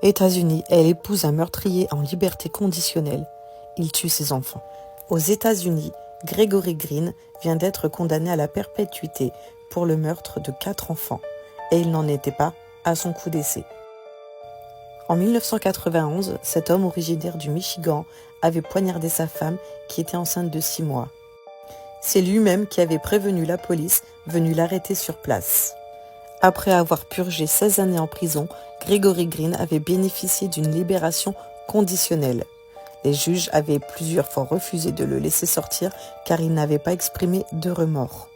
États-Unis, elle épouse un meurtrier en liberté conditionnelle. Il tue ses enfants. Aux États-Unis, Gregory Green vient d'être condamné à la perpétuité pour le meurtre de 4 enfants. Et il n'en était pas à son coup d'essai. En 1991, cet homme originaire du Michigan avait poignardé sa femme qui était enceinte de 6 mois. C'est lui-même qui avait prévenu la police venue l'arrêter sur place. Après avoir purgé 16 années en prison, Gregory Green avait bénéficié d'une libération conditionnelle. Les juges avaient plusieurs fois refusé de le laisser sortir car il n'avait pas exprimé de remords.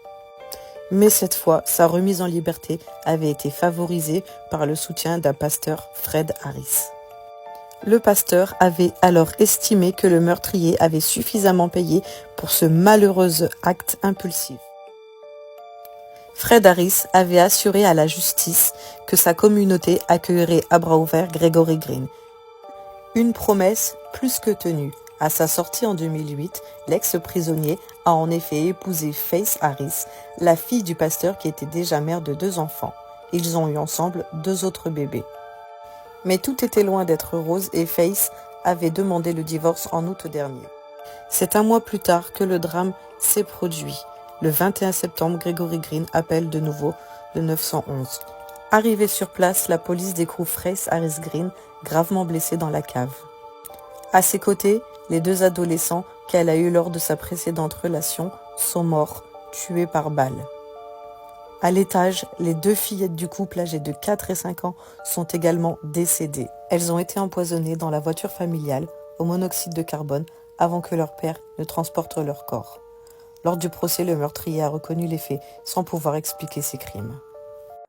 Mais cette fois, sa remise en liberté avait été favorisée par le soutien d'un pasteur, Fred Harris. Le pasteur avait alors estimé que le meurtrier avait suffisamment payé pour ce malheureux acte impulsif. Fred Harris avait assuré à la justice que sa communauté accueillerait à bras ouverts Gregory Green. Une promesse plus que tenue. À sa sortie en 2008, l'ex-prisonnier a en effet épousé Faith Harris, la fille du pasteur qui était déjà mère de 2 enfants. Ils ont eu ensemble 2 autres bébés. Mais tout était loin d'être rose et Faith avait demandé le divorce en août dernier. C'est un mois plus tard que le drame s'est produit. Le 21 septembre, Gregory Green appelle de nouveau le 911. Arrivé sur place, la police découvre Faith Harris Green gravement blessée dans la cave. À ses côtés, les 2 adolescents qu'elle a eus lors de sa précédente relation sont morts, tués par balle. À l'étage, les 2 fillettes du couple âgées de 4 et 5 ans sont également décédées. Elles ont été empoisonnées dans la voiture familiale au monoxyde de carbone avant que leur père ne transporte leur corps. Lors du procès, le meurtrier a reconnu les faits sans pouvoir expliquer ses crimes.